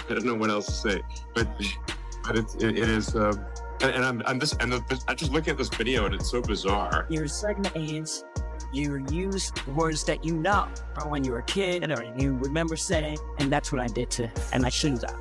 I don't know what else to say, but it is. I'm just looking at this video and it's so bizarre. Your certain age, you use words that you know from when you were a kid or you remember saying, and that's what I did and I shouldn't have.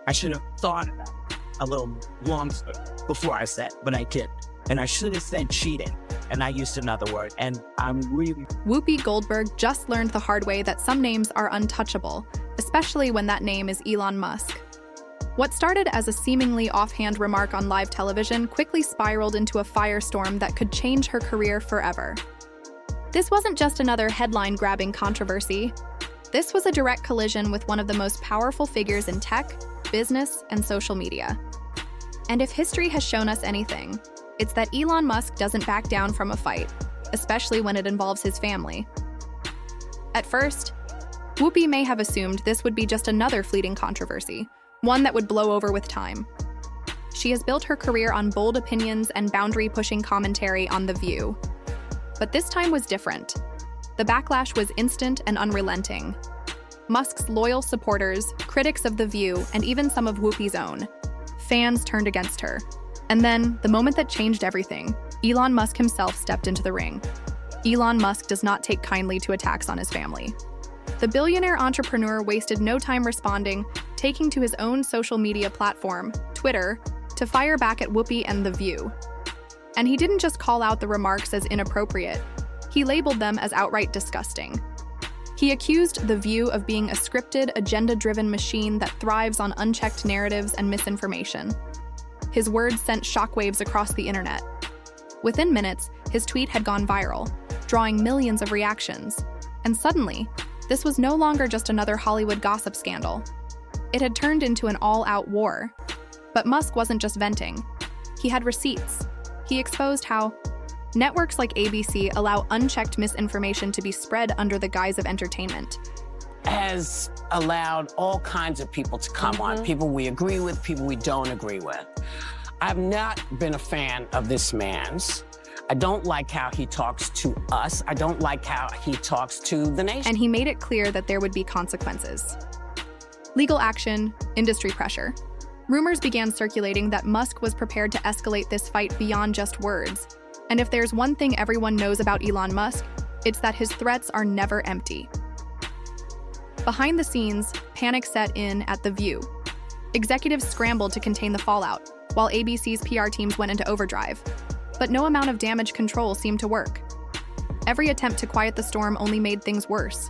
I should have thought about it a little longer before I said, but I didn't. And I should have said cheating, and I used another word, and I'm really... Whoopi Goldberg just learned the hard way that some names are untouchable, especially when that name is Elon Musk. What started as a seemingly offhand remark on live television quickly spiraled into a firestorm that could change her career forever. This wasn't just another headline-grabbing controversy. This was a direct collision with one of the most powerful figures in tech, business, and social media. And if history has shown us anything, it's that Elon Musk doesn't back down from a fight, especially when it involves his family. At first, Whoopi may have assumed this would be just another fleeting controversy, one that would blow over with time. She has built her career on bold opinions and boundary-pushing commentary on The View. But this time was different. The backlash was instant and unrelenting. Musk's loyal supporters, critics of The View, and even some of Whoopi's own fans turned against her. And then, the moment that changed everything, Elon Musk himself stepped into the ring. Elon Musk does not take kindly to attacks on his family. The billionaire entrepreneur wasted no time responding, taking to his own social media platform, Twitter, to fire back at Whoopi and The View. And he didn't just call out the remarks as inappropriate, he labeled them as outright disgusting. He accused The View of being a scripted, agenda-driven machine that thrives on unchecked narratives and misinformation. His words sent shockwaves across the internet. Within minutes, his tweet had gone viral, drawing millions of reactions. And suddenly, this was no longer just another Hollywood gossip scandal. It had turned into an all-out war. But Musk wasn't just venting. He had receipts. He exposed how networks like ABC allow unchecked misinformation to be spread under the guise of entertainment. Has allowed all kinds of people to come on, people we agree with, people we don't agree with. I've not been a fan of this man's. I don't like how he talks to us. I don't like how he talks to the nation. And he made it clear that there would be consequences. Legal action, industry pressure. Rumors began circulating that Musk was prepared to escalate this fight beyond just words. And if there's one thing everyone knows about Elon Musk, it's that his threats are never empty. Behind the scenes, panic set in at The View. Executives scrambled to contain the fallout, while ABC's PR teams went into overdrive. But no amount of damage control seemed to work. Every attempt to quiet the storm only made things worse.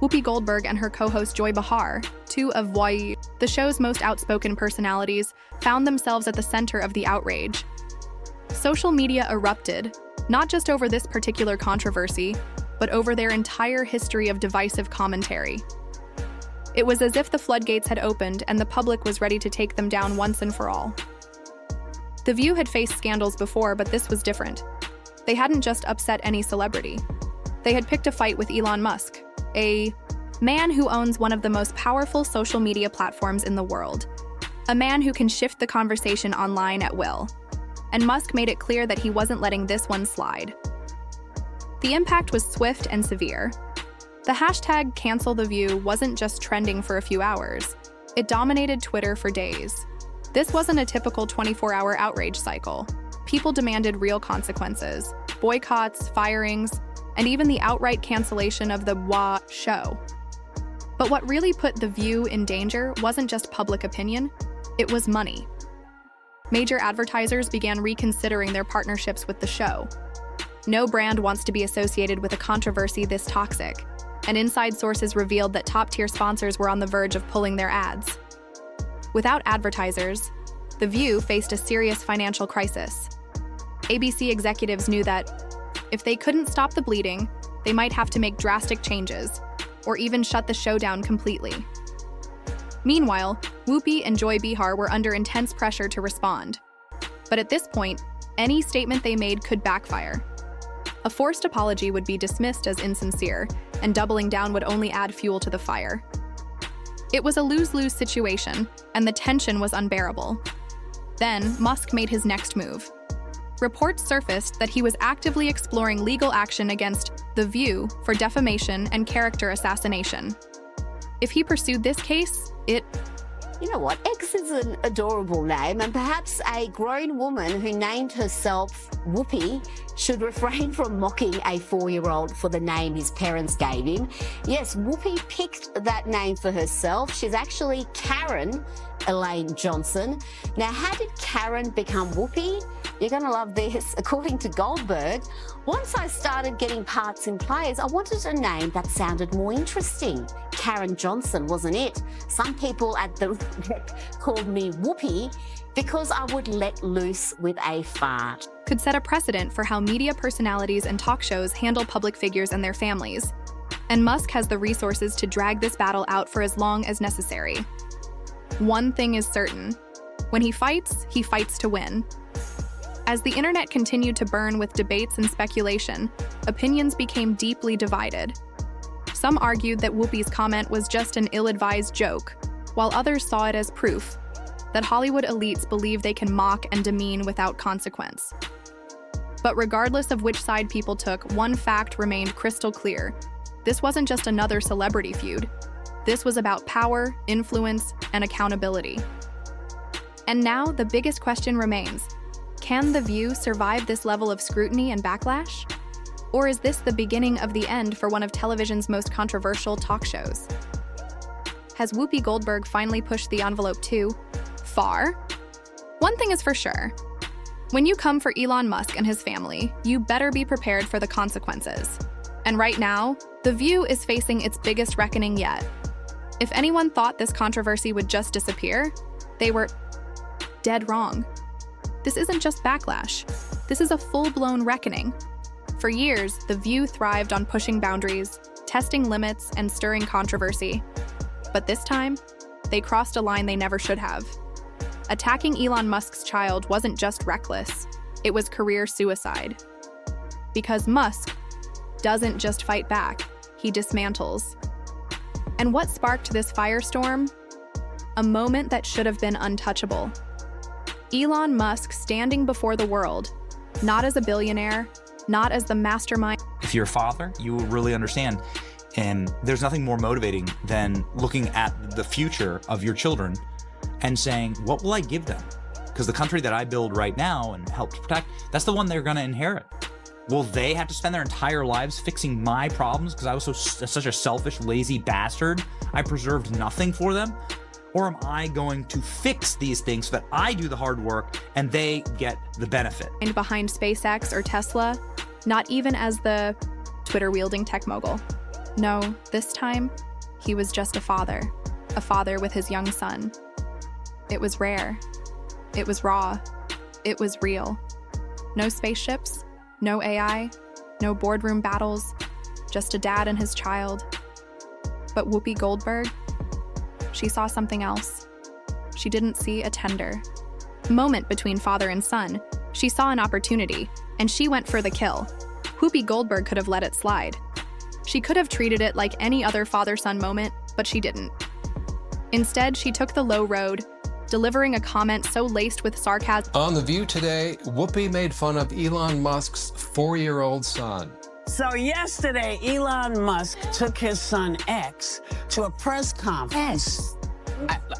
Whoopi Goldberg and her co-host Joy Behar, two of U.s.a, the show's most outspoken personalities, found themselves at the center of the outrage. Social media erupted, not just over this particular controversy, but over their entire history of divisive commentary. It was as if the floodgates had opened and the public was ready to take them down once and for all. The View had faced scandals before, but this was different. They hadn't just upset any celebrity. They had picked a fight with Elon Musk, a man who owns one of the most powerful social media platforms in the world, a man who can shift the conversation online at will. And Musk made it clear that he wasn't letting this one slide. The impact was swift and severe. The hashtag #CancelTheView wasn't just trending for a few hours. It dominated Twitter for days. This wasn't a typical 24-hour outrage cycle. People demanded real consequences, boycotts, firings, and even the outright cancellation of the U.s.a show. But what really put The View in danger wasn't just public opinion, it was money. Major advertisers began reconsidering their partnerships with the show. No brand wants to be associated with a controversy this toxic, and inside sources revealed that top-tier sponsors were on the verge of pulling their ads. Without advertisers, The View faced a serious financial crisis. ABC executives knew that if they couldn't stop the bleeding, they might have to make drastic changes, or even shut the show down completely. Meanwhile, Whoopi and Joy Behar were under intense pressure to respond. But at this point, any statement they made could backfire. A forced apology would be dismissed as insincere, and doubling down would only add fuel to the fire. It was a lose-lose situation, and the tension was unbearable. Then, Musk made his next move. Reports surfaced that he was actively exploring legal action against The View for defamation and character assassination. If he pursued this case, it You know what? X is an adorable name, and perhaps a grown woman who named herself Whoopi should refrain from mocking a 4-year-old for the name his parents gave him. Yes, Whoopi picked that name for herself. She's actually Karen Elaine Johnson. Now, how did Karen become Whoopi? You're going to love this. According to Goldberg, once I started getting parts in plays, I wanted a name that sounded more interesting. Karen Johnson wasn't it. Some people at the rep called me Whoopi because I would let loose with a fart. Could set a precedent for how media personalities and talk shows handle public figures and their families. And Musk has the resources to drag this battle out for as long as necessary. One thing is certain. When he fights to win. As the internet continued to burn with debates and speculation, opinions became deeply divided. Some argued that Whoopi's comment was just an ill-advised joke, while others saw it as proof that Hollywood elites believe they can mock and demean without consequence. But regardless of which side people took, one fact remained crystal clear. This wasn't just another celebrity feud. This was about power, influence, and accountability. And now the biggest question remains. Can The View survive this level of scrutiny and backlash? Or is this the beginning of the end for one of television's most controversial talk shows? Has Whoopi Goldberg finally pushed the envelope too far? One thing is for sure. When you come for Elon Musk and his family, you better be prepared for the consequences. And right now, The View is facing its biggest reckoning yet. If anyone thought this controversy would just disappear, they were dead wrong. This isn't just backlash. This is a full-blown reckoning. For years, The View thrived on pushing boundaries, testing limits, and stirring controversy. But this time, they crossed a line they never should have. Attacking Elon Musk's child wasn't just reckless, it was career suicide. Because Musk doesn't just fight back, he dismantles. And what sparked this firestorm? A moment that should have been untouchable. Elon Musk standing before the world, not as a billionaire, not as the mastermind. If you're a father, you will really understand. And there's nothing more motivating than looking at the future of your children and saying, what will I give them? Because the country that I build right now and help to protect, that's the one they're going to inherit. Will they have to spend their entire lives fixing my problems because I was such a selfish, lazy bastard? I preserved nothing for them? Or am I going to fix these things so that I do the hard work and they get the benefit? And behind SpaceX or Tesla, not even as the Twitter-wielding tech mogul. No, this time, he was just a father with his young son. It was rare. It was raw. It was real. No spaceships, no AI, no boardroom battles, just a dad and his child. But Whoopi Goldberg, she saw something else. She didn't see a tender moment between father and son. She saw an opportunity, and she went for the kill. Whoopi Goldberg could have let it slide. She could have treated it like any other father-son moment, but she didn't. Instead, she took the low road, delivering a comment so laced with sarcasm. On The View today, Whoopi made fun of Elon Musk's 4-year-old son. So yesterday, Elon Musk took his son X to a press conference.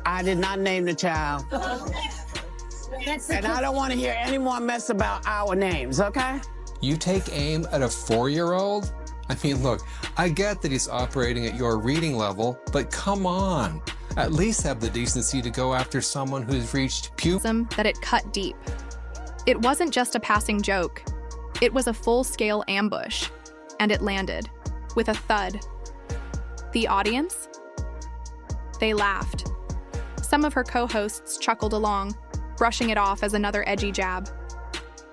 I did not name the child. And I don't want to hear any more mess about our names, okay? You take aim at a 4-year-old? I mean, look, I get that he's operating at your reading level, but come on. At least have the decency to go after someone who's reached that it cut deep. It wasn't just a passing joke. It was a full-scale ambush, and it landed with a thud. The audience? They laughed. Some of her co-hosts chuckled along, brushing it off as another edgy jab.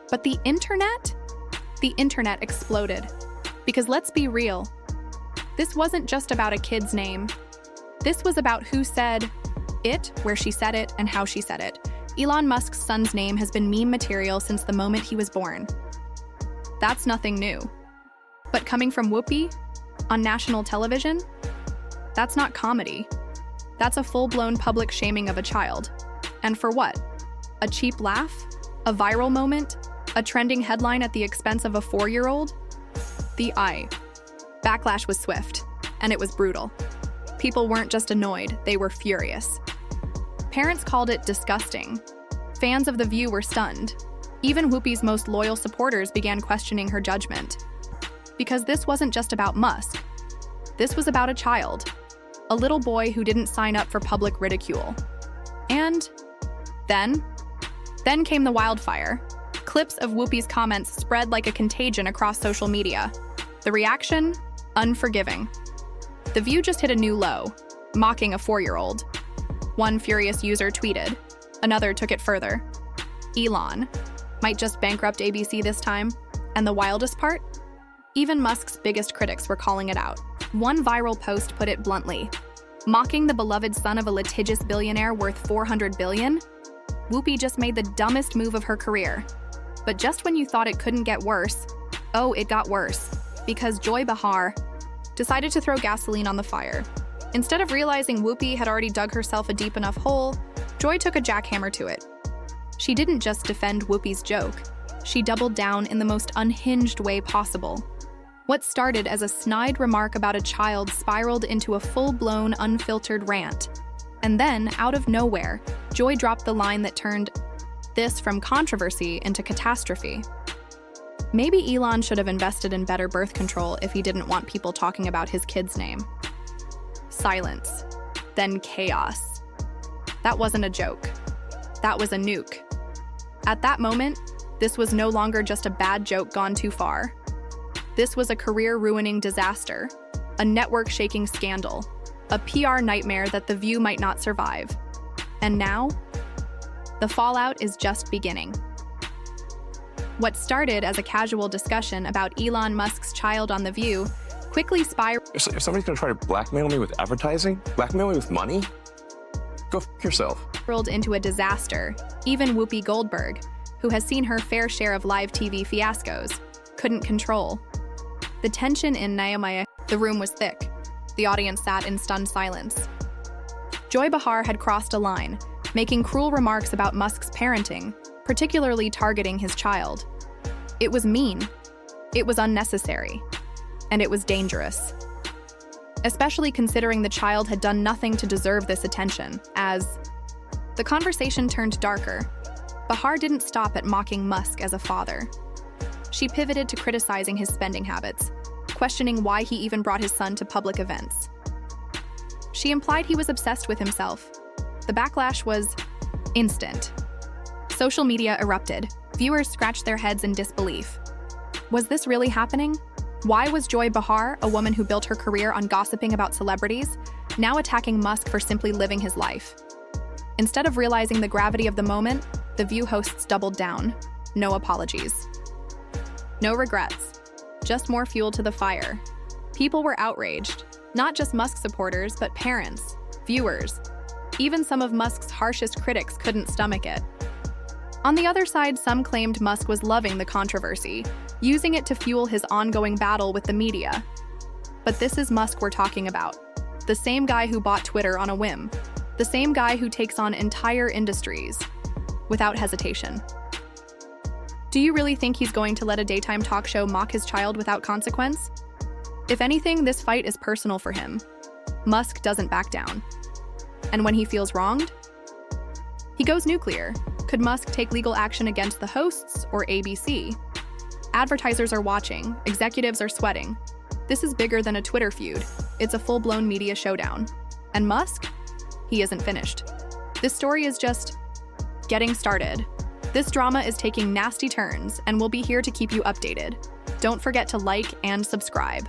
But the internet? The internet exploded. Because let's be real, this wasn't just about a kid's name. This was about who said it, where she said it, and how she said it. Elon Musk's son's name has been meme material since the moment he was born. That's nothing new. But coming from Whoopi, on national television, that's not comedy. That's a full-blown public shaming of a child. And for what? A cheap laugh? A viral moment? A trending headline at the expense of a 4-year-old? Backlash was swift, and it was brutal. People weren't just annoyed, they were furious. Parents called it disgusting. Fans of The View were stunned. Even Whoopi's most loyal supporters began questioning her judgment. Because this wasn't just about Musk. This was about a child. A little boy who didn't sign up for public ridicule. And then came the wildfire. Clips of Whoopi's comments spread like a contagion across social media. The reaction? Unforgiving. The View just hit a new low, mocking a 4-year-old. One furious user tweeted. Another took it further. Elon might just bankrupt ABC this time. And the wildest part? Even Musk's biggest critics were calling it out. One viral post put it bluntly. Mocking the beloved son of a litigious billionaire worth $400 billion? Whoopi just made the dumbest move of her career. But just when you thought it couldn't get worse, oh, it got worse. Because Joy Behar decided to throw gasoline on the fire. Instead of realizing Whoopi had already dug herself a deep enough hole, Joy took a jackhammer to it. She didn't just defend Whoopi's joke. She doubled down in the most unhinged way possible. What started as a snide remark about a child spiraled into a full-blown, unfiltered rant. And then, out of nowhere, Joy dropped the line that turned this from controversy into catastrophe. Maybe Elon should have invested in better birth control if he didn't want people talking about his kid's name. Silence. Then chaos. That wasn't a joke. That was a nuke. At that moment, this was no longer just a bad joke gone too far. This was a career-ruining disaster, a network-shaking scandal, a PR nightmare that The View might not survive. And now, the fallout is just beginning. What started as a casual discussion about Elon Musk's child on The View quickly spiraled. If somebody's gonna try to blackmail me with advertising, blackmail me with money, go f yourself. Into a disaster. Even Whoopi Goldberg, who has seen her fair share of live TV fiascos, couldn't control. The tension in Nehemiah, the room was thick. The audience sat in stunned silence. Joy Behar had crossed a line, making cruel remarks about Musk's parenting, particularly targeting his child. It was mean, it was unnecessary, and it was dangerous. Especially considering the child had done nothing to deserve this attention, as the conversation turned darker. Behar didn't stop at mocking Musk as a father. She pivoted to criticizing his spending habits, questioning why he even brought his son to public events. She implied he was obsessed with himself. The backlash was instant. Social media erupted. Viewers scratched their heads in disbelief. Was this really happening? Why was Joy Behar, a woman who built her career on gossiping about celebrities, now attacking Musk for simply living his life? Instead of realizing the gravity of the moment, The View hosts doubled down. No apologies. No regrets. Just more fuel to the fire. People were outraged. Not just Musk supporters, but parents, viewers. Even some of Musk's harshest critics couldn't stomach it. On the other side, some claimed Musk was loving the controversy, using it to fuel his ongoing battle with the media. But this is Musk we're talking about. The same guy who bought Twitter on a whim. The same guy who takes on entire industries without hesitation. Do you really think he's going to let a daytime talk show mock his child without consequence? If anything, this fight is personal for him. Musk doesn't back down. And when he feels wronged, he goes nuclear. Could Musk take legal action against the hosts or ABC? Advertisers are watching, executives are sweating. This is bigger than a Twitter feud. It's a full-blown media showdown. And Musk? He isn't finished. This story is just getting started. This drama is taking nasty turns, and we'll be here to keep you updated. Don't forget to like and subscribe.